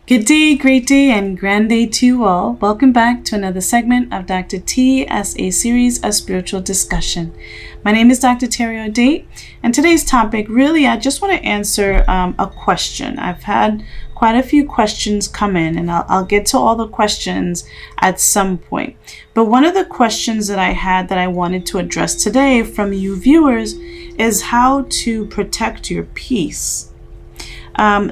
Good day, great day, and grand day to you all. Welcome back to another segment of Dr. TSA Series, a spiritual discussion. My name is Dr. Terry O'Date, and today's topic, really, I just want to answer a question. I've had quite a few questions come in, and I'll get to all the questions at some point. But one of the questions that I had that I wanted to address today from you viewers is how to protect your peace.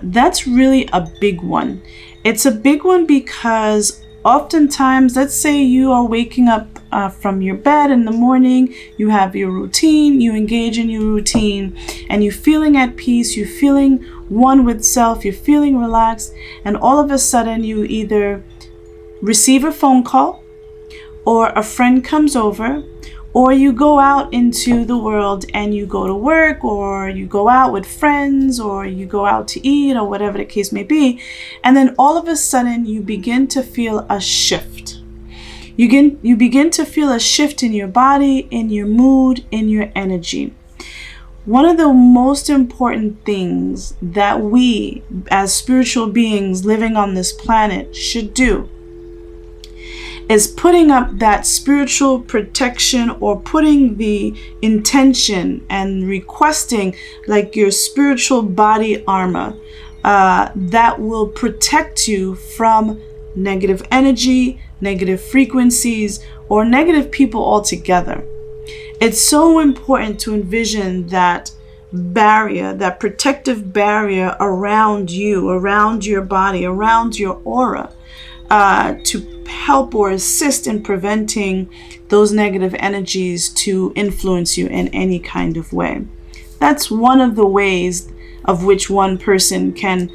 That's really a big one. It's a big one because oftentimes, let's say you are waking up from your bed in the morning, you have your routine, you engage in your routine, and you're feeling at peace, you're feeling one with self, you're feeling relaxed, and all of a sudden you either receive a phone call, or a friend comes over, or you go out into the world and you go to work, or you go out with friends, or you go out to eat, or whatever the case may be. And then all of a sudden you begin to feel a shift. You begin to feel a shift in your body, in your mood, in your energy. One of the most important things that we as spiritual beings living on this planet should do is putting up that spiritual protection, or putting the intention and requesting like your spiritual body armor that will protect you from negative energy, negative frequencies, or negative people altogether. It's so important to envision that barrier, that protective barrier around you, around your body, around your aura, to help or assist in preventing those negative energies to influence you in any kind of way. That's one of the ways of which one person can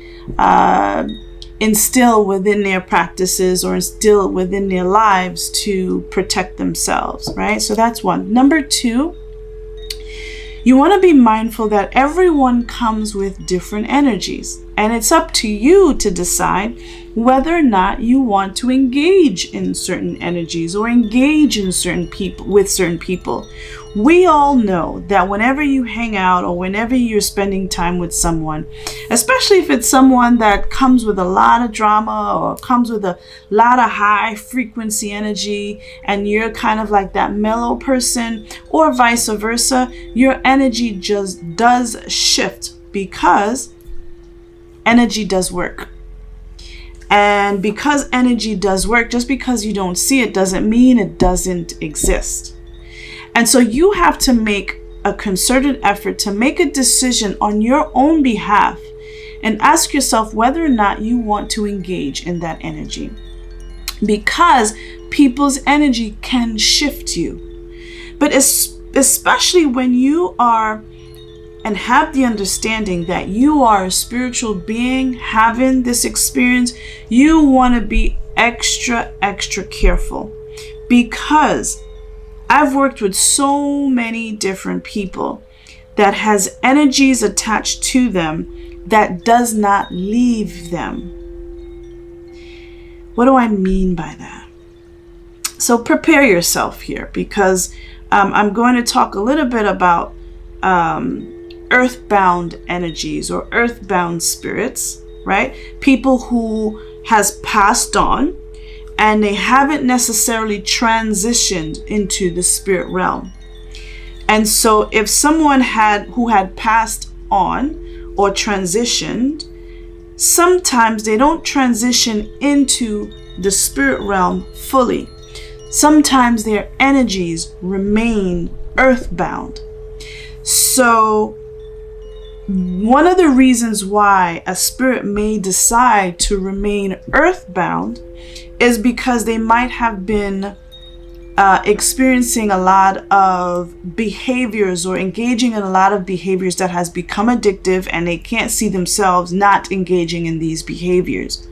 instill within their practices or instill within their lives to protect themselves, right? So that's one. Number two, you want to be mindful that everyone comes with different energies, and it's up to you to decide whether or not you want to engage in certain energies or engage in certain people with certain people. We all know that whenever you hang out or whenever you're spending time with someone, especially if it's someone that comes with a lot of drama or comes with a lot of high frequency energy, and you're kind of like that mellow person, or vice versa, your energy just does shift, because energy does work. And because energy does work, just because you don't see it doesn't mean it doesn't exist. And so you have to make a concerted effort to make a decision on your own behalf and ask yourself whether or not you want to engage in that energy. Because people's energy can shift you. But especially when you are and have the understanding that you are a spiritual being having this experience, you want to be extra careful. Because I've worked with so many different people that has energies attached to them that does not leave them. What do I mean by that? So prepare yourself here, because I'm going to talk a little bit about earthbound energies or earthbound spirits, right? People who has passed on and they haven't necessarily transitioned into the spirit realm. And so if someone who had passed on or transitioned, sometimes they don't transition into the spirit realm fully. Sometimes their energies remain earthbound. So one of the reasons why a spirit may decide to remain earthbound is because they might have been experiencing a lot of behaviors or engaging in a lot of behaviors that has become addictive, and they can't see themselves not engaging in these behaviors.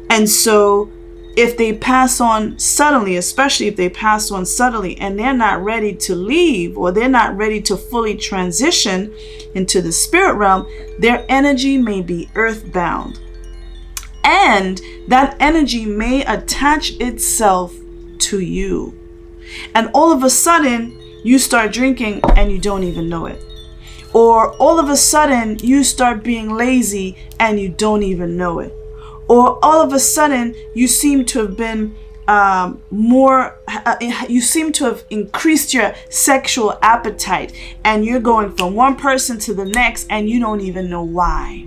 And so if they pass on suddenly, especially if they pass on suddenly and they're not ready to leave, or they're not ready to fully transition into the spirit realm, their energy may be earthbound. And that energy may attach itself to you. And all of a sudden, you start drinking and you don't even know it. Or all of a sudden, you start being lazy and you don't even know it. or all of a sudden you seem to have been you seem to have increased your sexual appetite, and you're going from one person to the next and you don't even know why.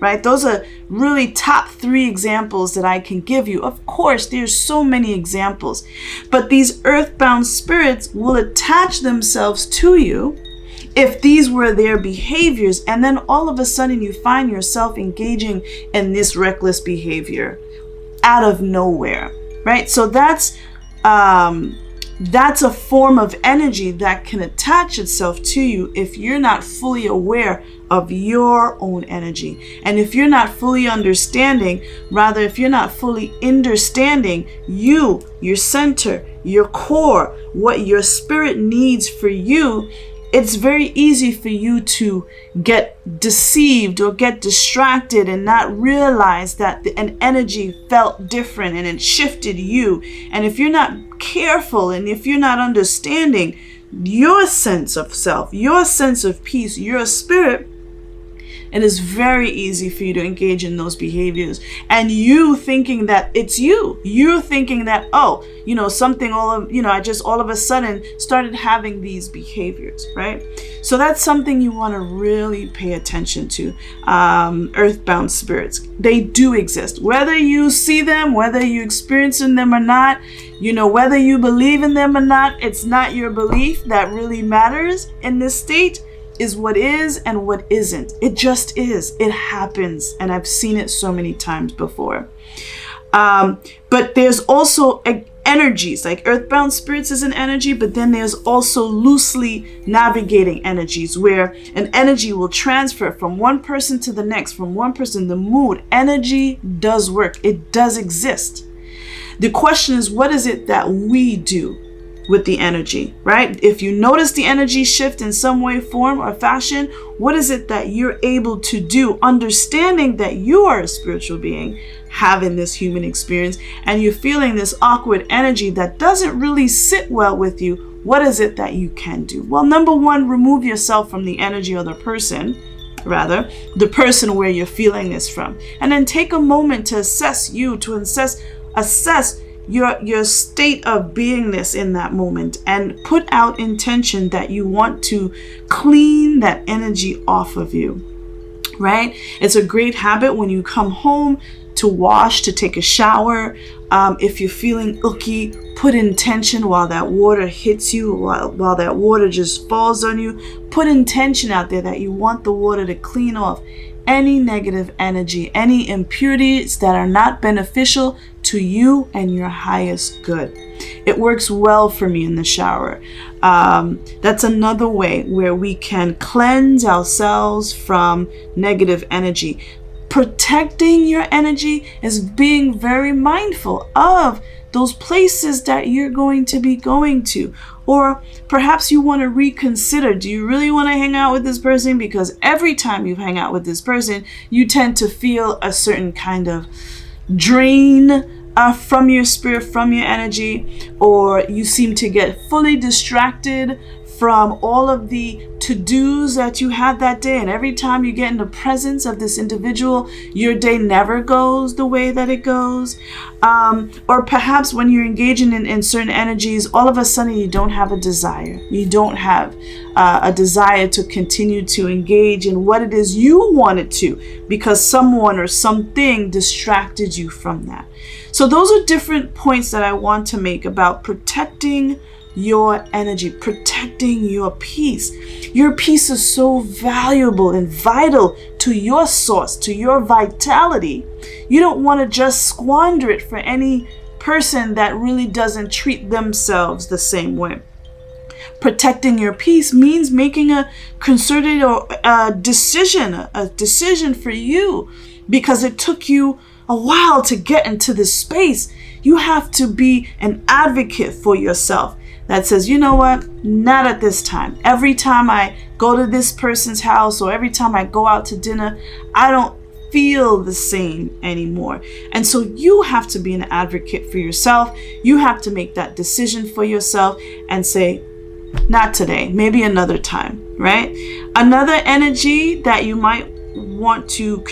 Right? Those are really top 3 examples that I can give you. Of course, there's so many examples, but these earthbound spirits will attach themselves to you if these were their behaviors, and then all of a sudden you find yourself engaging in this reckless behavior out of nowhere, right? So that's a form of energy that can attach itself to you if you're not fully aware of your own energy. And if you're not fully understanding, if you're not fully understanding your center, your core, what your spirit needs for you, it's very easy for you to get deceived or get distracted and not realize that an energy felt different and it shifted you. And if you're not careful and if you're not understanding your sense of self, your sense of peace, your spirit, it is very easy for you to engage in those behaviors. And you thinking that it's you're thinking that, I just all of a sudden started having these behaviors, right? So that's something you want to really pay attention to. Earthbound spirits, they do exist. Whether you see them, whether you experiencing them or not, whether you believe in them or not, it's not your belief that really matters in this state. Is what is and what isn't. It just is. It happens. And I've seen it so many times before. But there's also energies, like earthbound spirits is an energy, but then there's also loosely navigating energies where an energy will transfer from one person to the next, from one person. The mood, energy does work. It does exist. The question is, what is it that we do with the energy, right? If you notice the energy shift in some way, form, or fashion, what is it that you're able to do, understanding that you are a spiritual being having this human experience and you're feeling this awkward energy that doesn't really sit well with you? What is it that you can do? Well, number 1, remove yourself from the energy or the person where you're feeling this from, and then take a moment to assess your state of beingness in that moment, and put out intention that you want to clean that energy off of you, right? It's a great habit when you come home to wash, to take a shower. If you're feeling icky, put intention while that water hits you, while that water just falls on you. Put intention out there that you want the water to clean off any negative energy, any impurities that are not beneficial to you and your highest good. It works well for me in the shower. That's another way where we can cleanse ourselves from negative energy. Protecting your energy is being very mindful of those places that you're going to be going to. Or perhaps you want to reconsider, do you really want to hang out with this person? Because every time you hang out with this person, you tend to feel a certain kind of drain from your spirit, from your energy, or you seem to get fully distracted from all of the to-dos that you had that day. And every time you get in the presence of this individual, your day never goes the way that it goes. Or perhaps when you're engaging in certain energies, all of a sudden you don't have a desire. You don't have a desire to continue to engage in what it is you wanted to, because someone or something distracted you from that. So those are different points that I want to make about protecting your energy, protecting your peace. Your peace is so valuable and vital to your source, to your vitality. You don't want to just squander it for any person that really doesn't treat themselves the same way. Protecting your peace means making a concerted or a decision for you, because it took you a while to get into this space. You have to be an advocate for yourself that says, you know what, not at this time. Every time I go to this person's house or every time I go out to dinner, I don't feel the same anymore. And so you have to be an advocate for yourself. You have to make that decision for yourself and say, not today, maybe another time, right? Another energy that you might want to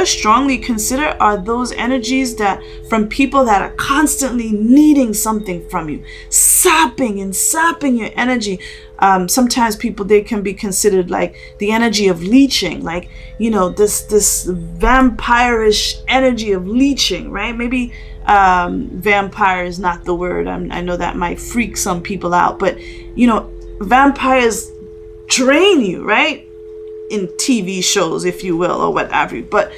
strongly consider, are those energies that from people that are constantly needing something from you, sapping your energy. Sometimes people, they can be considered like the energy of leeching, like, this vampirish energy of leeching, right? Maybe vampire is not the word. I know that might freak some people out, but vampires drain you, right? In TV shows, if you will, or whatever. But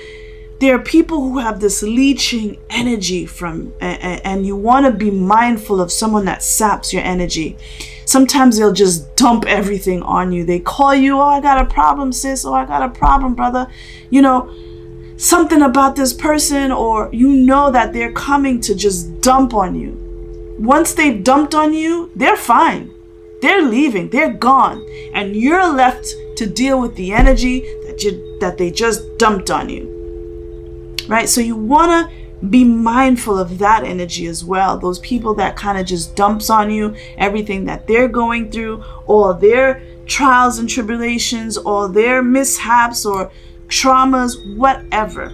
there are people who have this leeching energy from, and you want to be mindful of someone that saps your energy. Sometimes they'll just dump everything on you. They call you, "Oh, I got a problem, sis," or "I got a problem, brother." Something about this person, or that they're coming to just dump on you. Once they've dumped on you, they're fine. They're leaving. They're gone. And you're left to deal with the energy that they just dumped on you. Right? So you want to be mindful of that energy as well. Those people that kind of just dumps on you everything that they're going through, or their trials and tribulations, or their mishaps or traumas, whatever.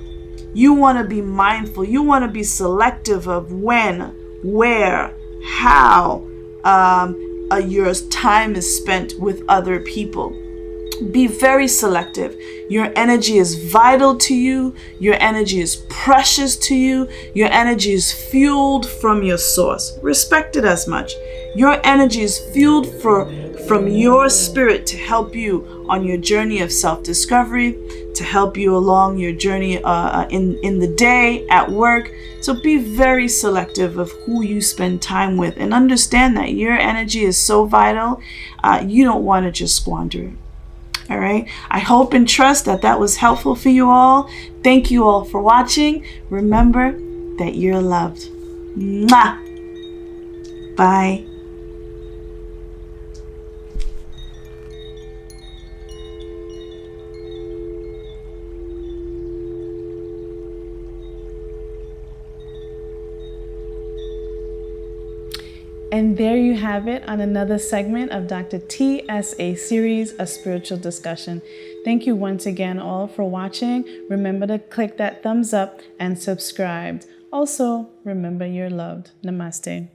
You want to be mindful. You want to be selective of when, where, how your time is spent with other people. Be very selective. Your energy is vital to you. Your energy is precious to you. Your energy is fueled from your source. Respect it as much. Your energy is fueled from your spirit to help you on your journey of self-discovery, to help you along your journey in the day, at work. So be very selective of who you spend time with, and understand that your energy is so vital. You don't want to just squander it. All right. I hope and trust that was helpful for you all. Thank you all for watching. Remember that you're loved. Mwah! Bye. And there you have it, on another segment of Dr. TSA Series, a spiritual discussion. Thank you once again all for watching. Remember to click that thumbs up and subscribe. Also, remember you're loved. Namaste.